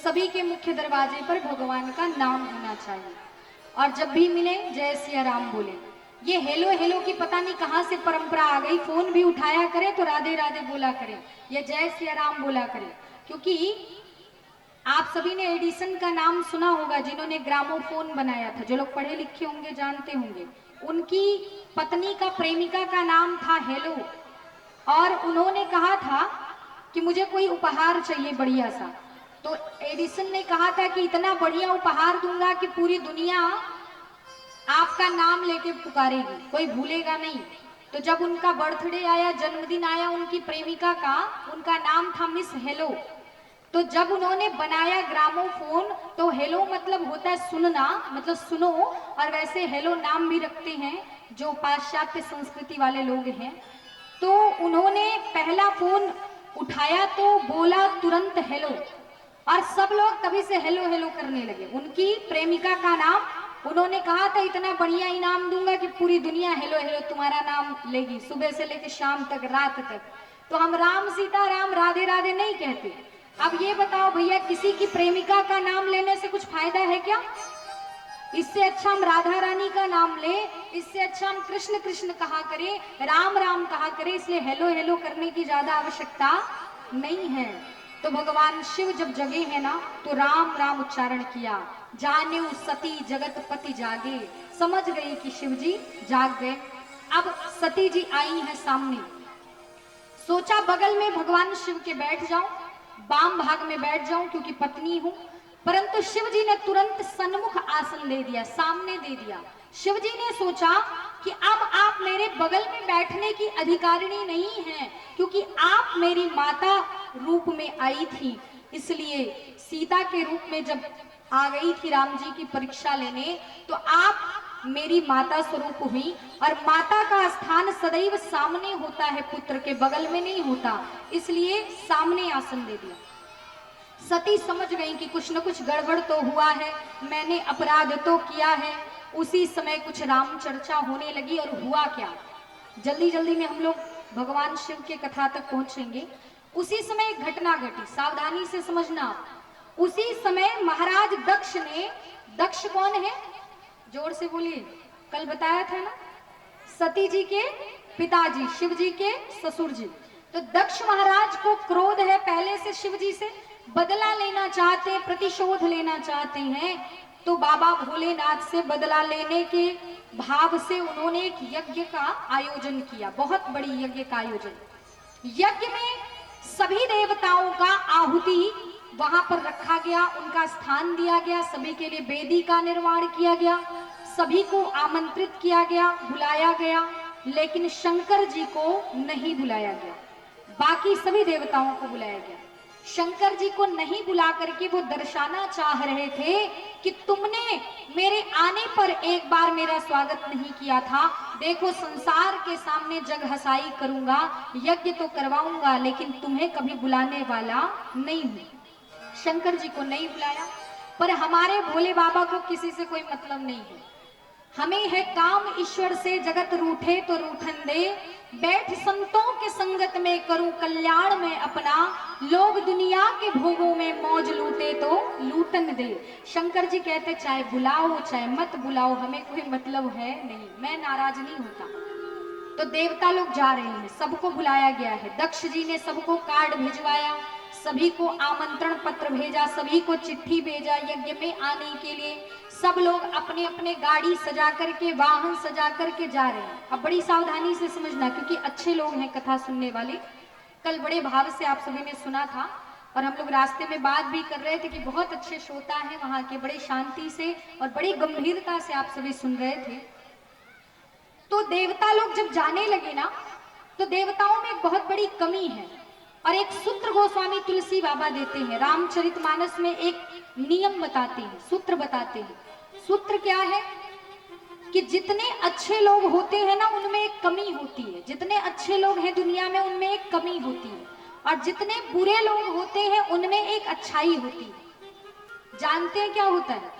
सभी के मुख्य दरवाजे पर भगवान का नाम होना चाहिए और जब भी मिले जय सिया राम बोले। ये हेलो हेलो की पता नहीं कहां से परंपरा आ गई, फोन भी उठाया करे तो राधे राधे बोला करे, ये जय सिया राम बोला करे। क्योंकि आप सभी ने एडिसन का नाम सुना होगा, जिन्होंने ग्रामोफोन बनाया था, जो लोग पढ़े लिखे होंगे जानते होंगे। उनकी पत्नी का, प्रेमिका का नाम था हेलो, और उन्होंने कहा था कि मुझे कोई उपहार चाहिए बढ़िया सा। तो एडिसन ने कहा था कि इतना बढ़िया उपहार दूंगा कि पूरी दुनिया आपका नाम लेके पुकारेगी, कोई भूलेगा नहीं। तो जब उनका बर्थडे आया, जन्मदिन आया उनकी प्रेमिका का, उनका नाम था मिस हेलो। तो जब उन्होंने बनाया ग्रामोफोन, तो हेलो मतलब होता है सुनना, मतलब सुनो, और वैसे हेलो नाम भी रखते हैं जो पाश्चात्य संस्कृति वाले लोग हैं। तो उन्होंने पहला फोन उठाया तो बोला तुरंत हेलो, और सब लोग तभी से हेलो हेलो करने लगे। उनकी प्रेमिका का नाम, उन्होंने कहा था इतना बढ़िया इनाम दूंगा कि पूरी दुनिया हेलो हेलो तुम्हारा नाम लेगी, सुबह से लेकर शाम तक, रात तक। तो हम राम सीता राम राधे राधे नहीं कहते। अब ये बताओ भैया, किसी की प्रेमिका का नाम लेने से कुछ फायदा है क्या? इससे अच्छा हम राधा रानी का नाम ले, इससे अच्छा हम कृष्ण कृष्ण कहा करें, राम राम कहा करें। इसलिए हेलो हेलो करने की ज्यादा आवश्यकता नहीं है। तो भगवान शिव जब जगे हैं ना, तो राम राम उच्चारण किया, जाने सती जगत पति जागे। समझ गई कि शिव जी जाग गए। अब सती जी आई हैं सामने, सोचा बगल में भगवान शिव के बैठ जाऊं, बाम भाग में बैठ जाऊं क्योंकि पत्नी हूं। परंतु शिव जी ने तुरंत सन्मुख आसन दे दिया, सामने दे दिया। शिव जी ने सोचा कि अब आप मेरे बगल में बैठने की अधिकारिणी नहीं हैं, क्योंकि आप मेरी माता रूप में आई थी। इसलिए सीता के रूप में जब आ गई थी राम जी की परीक्षा लेने, तो आप मेरी माता स्वरूप हुई, और माता का स्थान सदैव सामने होता है, पुत्र के बगल में नहीं होता। इसलिए सामने आसन दे दिया। सती समझ गई कि कुछ न कुछ गड़बड़ तो हुआ है, मैंने अपराध तो किया है। उसी समय कुछ राम चर्चा होने लगी, और हुआ क्या, जल्दी जल्दी में हम लोग भगवान शिव के कथा तक पहुंचेंगे। उसी समय एक घटना घटी, सावधानी से समझना। उसी समय महाराज दक्ष ने, दक्ष कौन है, जोर से बोलिए, कल बताया था ना, सती जी के पिताजी, शिव जी के ससुर जी। तो दक्ष महाराज को क्रोध है पहले से शिव जी से, बदला लेना चाहते हैं, प्रतिशोध लेना चाहते हैं। तो बाबा भोलेनाथ से बदला लेने के भाव से उन्होंने एक यज्ञ का आयोजन किया, बहुत बड़ी यज्ञ का आयोजन। यज्ञ में सभी देवताओं का आहुति वहां पर रखा गया, उनका स्थान दिया गया, सभी के लिए वेदी का निर्माण किया गया, सभी को आमंत्रित किया गया, बुलाया गया। लेकिन शंकर जी को नहीं बुलाया गया, बाकी सभी देवताओं को बुलाया गया। शंकर जी को नहीं बुला करके वो दर्शाना चाह रहे थे कि तुमने मेरे आने पर एक बार मेरा स्वागत नहीं किया था, देखो संसार के सामने जग हसाई करूंगा, यज्ञ तो करवाऊंगा, लेकिन तुम्हें कभी बुलाने वाला नहीं हूं। शंकर जी को नहीं बुलाया। पर हमारे भोले बाबा को किसी से कोई मतलब नहीं है, हमें है काम ईश्वर से, जगत रूठे तो रूठन दे, बैठ संतों के संगत में करूं कल्याण में अपना, लोग दुनिया के भोगों में मौज लूटे तो लूटन दे। शंकर जी कहते चाहे बुलाओ चाहे मत बुलाओ, हमें कोई मतलब है नहीं, मैं नाराज नहीं होता। तो देवता लोग जा रहे हैं, सबको बुलाया गया है। दक्ष जी ने सबको कार्ड भिजवाया, सभी को आमंत्रण पत्र भेजा, सभी को चिट्ठी भेजा यज्ञ में आने के लिए। सब लोग अपने अपने गाड़ी सजा करके, वाहन सजा करके जा रहे हैं। अब बड़ी सावधानी से समझना, क्योंकि अच्छे लोग हैं कथा सुनने वाले। कल बड़े भाव से आप सभी ने सुना था, और हम लोग रास्ते में बात भी कर रहे थे कि बहुत अच्छे श्रोता हैं वहां के, बड़े शांति से और बड़ी गंभीरता से आप सभी सुन रहे थे। तो देवता लोग जब जाने लगे ना, तो देवताओं में एक बहुत बड़ी कमी है, और एक सूत्र गोस्वामी तुलसी बाबा देते हैं, रामचरितमानस में एक नियम बताते हैं, सूत्र बताते हैं। सूत्र क्या है कि जितने अच्छे लोग होते हैं ना, उनमें एक कमी होती है, जितने अच्छे लोग हैं दुनिया में उनमें एक कमी होती है, और जितने बुरे लोग होते हैं उनमें एक अच्छाई होती है। जानते हैं क्या होता है?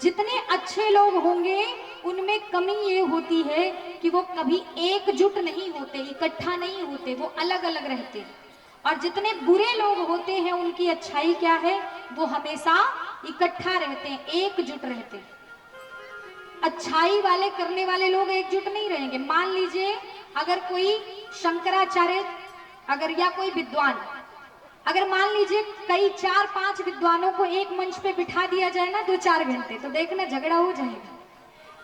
जितने अच्छे लोग होंगे उनमें कमी ये होती है कि वो कभी एकजुट नहीं होते, इकट्ठा नहीं होते, वो अलग अलग रहते हैं। और जितने बुरे लोग होते हैं उनकी अच्छाई क्या है, वो हमेशा इकट्ठा रहते हैं, एकजुट रहते हैं। अच्छाई वाले करने वाले लोग एकजुट नहीं रहेंगे। मान लीजिए अगर कोई शंकराचार्य अगर या कोई विद्वान, अगर मान लीजिए कई 4-5 विद्वानों को एक मंच पे बिठा दिया जाए ना 2-4 घंटे, तो देखना झगड़ा हो जाएगा।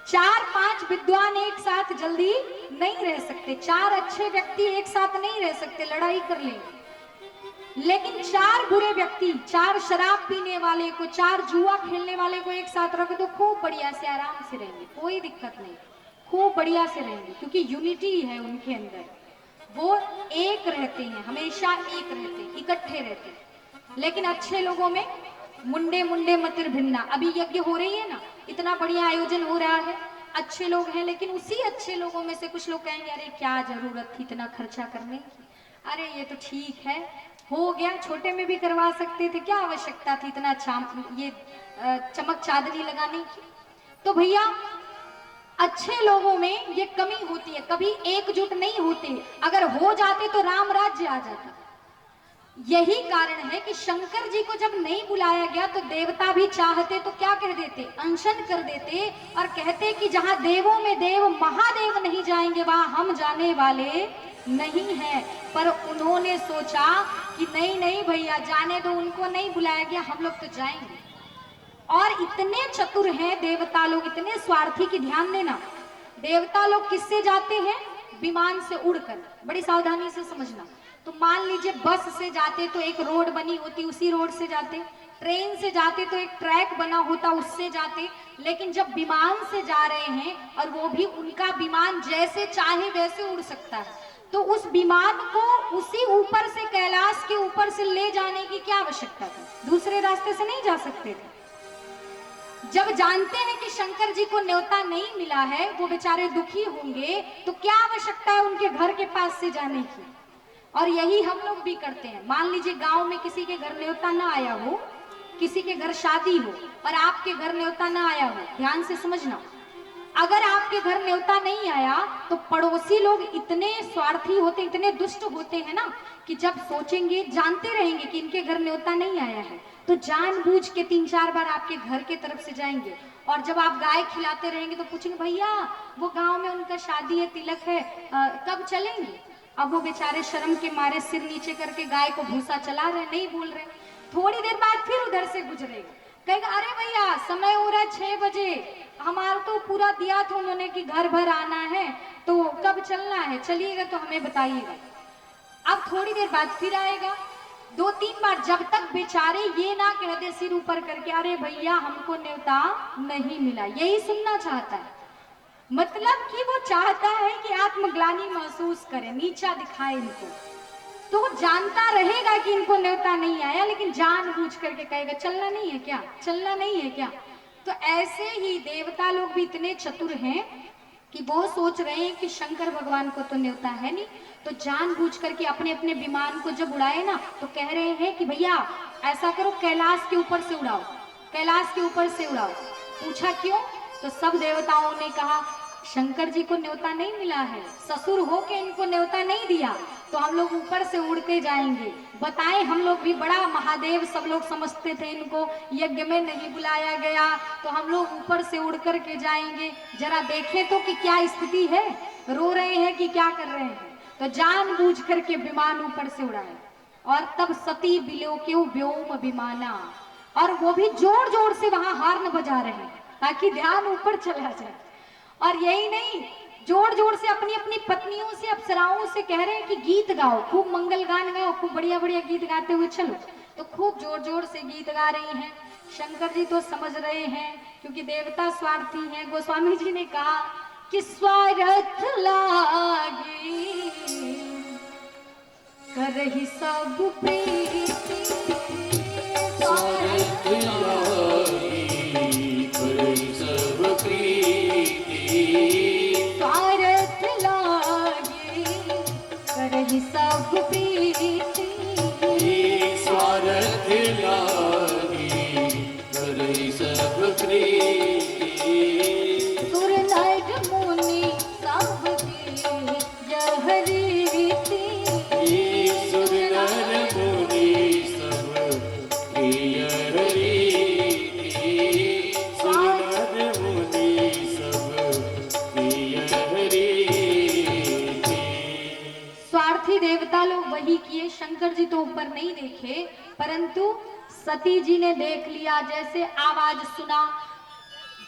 4-5 विद्वान एक साथ जल्दी नहीं रह सकते, 4 अच्छे व्यक्ति एक साथ नहीं रह सकते, लड़ाई कर लेंगे। लेकिन 4 बुरे व्यक्ति, 4 शराब पीने वाले को, 4 जुआ खेलने वाले को एक साथ रख दो, खूब बढ़िया से आराम से रहेंगे, कोई दिक्कत नहीं, खूब बढ़िया से रहेंगे, क्योंकि यूनिटी है उनके अंदर, वो एक रहते हैं, हमेशा एक रहते हैं, इकट्ठे रहते हैं। लेकिन अच्छे लोगों में मुंडे मुंडे मतिर भिन्ना। अभी यज्ञ हो रही है ना, इतना बढ़िया आयोजन हो रहा है, अच्छे लोग हैं, लेकिन उसी अच्छे लोगों में से कुछ लोग कहेंगे अरे क्या जरूरत थी इतना खर्चा करने की, अरे ये तो ठीक है, हो गया, छोटे में भी करवा सकते थे, क्या आवश्यकता थी इतना ये चमक चांदनी लगाने की। तो भैया अच्छे लोगों में ये कमी होती है, कभी एकजुट नहीं होते, अगर हो जाते तो राम राज्य आ जाता। यही कारण है कि शंकर जी को जब नहीं बुलाया गया तो देवता भी चाहते तो क्या कह देते, अनशन कर देते और कहते कि जहां देवों में देव महादेव नहीं जाएंगे वहां हम जाने वाले नहीं है। पर उन्होंने सोचा कि नहीं नहीं भैया जाने दो, उनको नहीं बुलाया गया, हम लोग तो जाएंगे। और इतने चतुर हैं देवता लोग, इतने स्वार्थी कि ध्यान देना, देवता लोग किससे जाते हैं, विमान से उड़कर, बड़ी सावधानी से समझना। तो मान लीजिए बस से जाते तो एक रोड बनी होती, उसी रोड से जाते, ट्रेन से जाते तो एक ट्रैक बना होता, उससे जाते। लेकिन जब विमान से जा रहे हैं और वो भी उनका विमान जैसे चाहे वैसे उड़ सकता है, तो उस विमान को उसी ऊपर से, कैलाश के ऊपर से ले जाने की क्या आवश्यकता थी, दूसरे रास्ते से नहीं जा सकते थे। जब जानते हैं कि शंकर जी को न्योता नहीं मिला है, वो बेचारे दुखी होंगे, तो क्या आवश्यकता है उनके घर के पास से जाने की। और यही हम लोग भी करते हैं। मान लीजिए गांव में किसी के घर न्योता ना आया हो, किसी के घर शादी हो और आपके घर न्योता ना आया हो, ध्यान से समझना, अगर आपके घर न्योता नहीं आया तो पड़ोसी लोग इतने स्वार्थी होते, इतने दुष्ट होते हैं ना, कि जब सोचेंगे, जानते रहेंगे कि इनके घर न्योता नहीं आया है, तो जानबूझ के 3-4 बार आपके घर के तरफ से जाएंगे। और जब आप गाय खिलाते रहेंगे तो पूछेंगे भैया वो गांव में उनका शादी है, तिलक है, कब चलेंगे। अब वो बेचारे शर्म के मारे सिर नीचे करके गाय को भूसा चला रहे, नहीं बोल रहे। थोड़ी देर बाद फिर उधर से गुजरेगा, कहेगा अरे भैया समय हो रहा है 6 बजे, हमारा तो पूरा दिया था उन्होंने कि घर भर आना है, तो कब चलना है, चलिएगा तो हमें बताइएगा। अब थोड़ी देर बाद फिर आएगा, 2-3 बार, जब तक बेचारे ये ना कह दे सिर ऊपर करके अरे भैया हमको न्योता नहीं मिला। यही सुनना चाहता है, मतलब कि वो चाहता है कि आत्मग्लानि महसूस करे, नीचा दिखाए इनको। तो वो जानता रहेगा कि इनको न्योता नहीं आया, लेकिन जानबूझ करके कहेगा चलना नहीं है क्या, चलना नहीं है क्या। तो ऐसे ही देवता लोग भी इतने चतुर हैं कि वो सोच रहे हैं कि शंकर भगवान को तो न्योता है नहीं, तो जानबूझ करके अपने अपने विमान को जब उड़ाए ना, तो कह रहे हैं कि भैया ऐसा करो कैलाश के ऊपर से उड़ाओ, कैलाश के ऊपर से उड़ाओ। पूछा क्यों, तो सब देवताओं ने कहा शंकर जी को न्योता नहीं मिला है, ससुर हो के इनको न्योता नहीं दिया, तो हम लोग ऊपर से उड़ के जाएंगे। बताएं, हम लोग भी बड़ा महादेव सब लोग समझते थे, इनको यज्ञ में नहीं बुलाया गया तो हम लोग ऊपर से उड़ कर के जाएंगे, जरा देखें तो कि क्या स्थिति है, रो रहे हैं कि क्या कर रहे हैं। तो जानबूझ करके विमान ऊपर से उड़ाए, और तब सती बिलोक्यो व्योम विमाना, और वो भी जोर जोर से वहां हार्न बजा रहे हैं ताकि ध्यान ऊपर चला जाए। और यही नहीं, जोर जोर से अपनी अपनी पत्नियों से, अप्सराओं से कह रहे हैं कि गीत गाओ, खूब मंगल गान गाओ, खूब बढ़िया बढ़िया गीत गाते हुए चलो। तो खूब जोर जोर से गीत गा रही हैं। शंकर जी तो समझ रहे हैं क्योंकि देवता स्वार्थी हैं। गोस्वामी जी ने कहा कि स्वार्थ लागे करहि सब प्रीति, स्वार्थ लागे करहि सब प्रीति, स्वार्थ लागे करहि सब प्रीति, स्वार्थ लागे करहि सब प्रीति, सुर नर मुनि सबके यह रीति, सुर नर पर नहीं देखे, परंतु सती जी ने देख लिया। जैसे आवाज सुना,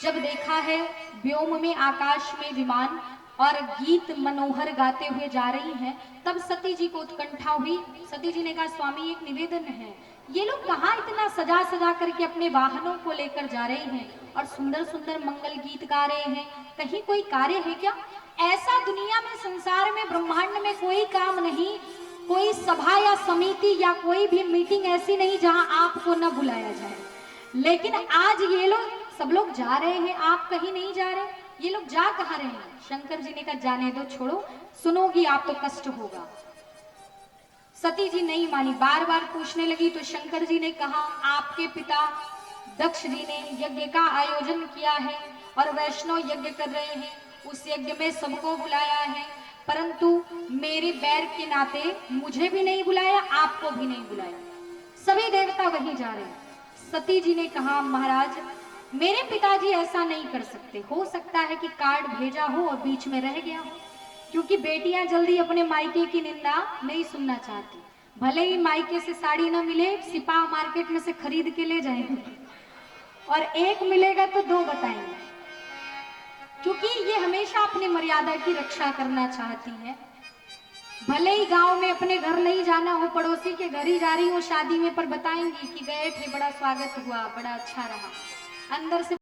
जब देखा है व्योम में आकाश में विमान और गीत मनोहर गाते हुए जा रही हैं, तब सती जी को उत्कंठा हुई। सती जी ने कहा, स्वामी एक निवेदन है, ये लोग कहाँ इतना सजा सजा करके अपने वाहनों को लेकर जा रहे हैं और सुंदर सुंदर मंगल गीत गा रहे हैं, कहीं कोई कार्य है क्या? ऐसा दुनिया में, संसार में, ब्रह्मांड में कोई काम नहीं, कोई सभा या समिति या कोई भी मीटिंग ऐसी नहीं जहां आपको न बुलाया जाए। लेकिन आज ये लोग सब लोग जा रहे हैं, आप कहीं नहीं जा रहे, ये लोग जा कहाँ रहे हैं? शंकर जी ने कहा, जाने दो, छोड़ो, सुनोगी आप तो कष्ट होगा। सती जी नहीं मानी, बार बार पूछने लगी। तो शंकर जी ने कहा, आपके पिता दक्ष जी ने यज्ञ का आयोजन किया है और वैष्णव यज्ञ कर रहे हैं, उस यज्ञ में सबको बुलाया है, परंतु मेरे बैर के नाते मुझे भी नहीं बुलाया, आपको भी नहीं बुलाया, सभी देवता वहीं जा रहे हैं। सती जी ने कहा, महाराज मेरे पिताजी ऐसा नहीं कर सकते, हो सकता है कि कार्ड भेजा हो और बीच में रह गया हो, क्योंकि बेटियां जल्दी अपने मायके की निंदा नहीं सुनना चाहती। भले ही मायके से साड़ी ना मिले, सिपा मार्केट में से खरीद के ले जाएंगे, और एक मिलेगा तो दो बताएंगे, क्योंकि ये हमेशा अपनी मर्यादा की रक्षा करना चाहती हैं। भले ही गांव में अपने घर नहीं जाना हो, पड़ोसी के घर ही जा रही हो शादी में, पर बताएंगी कि गए थे, बड़ा स्वागत हुआ, बड़ा अच्छा रहा, अंदर से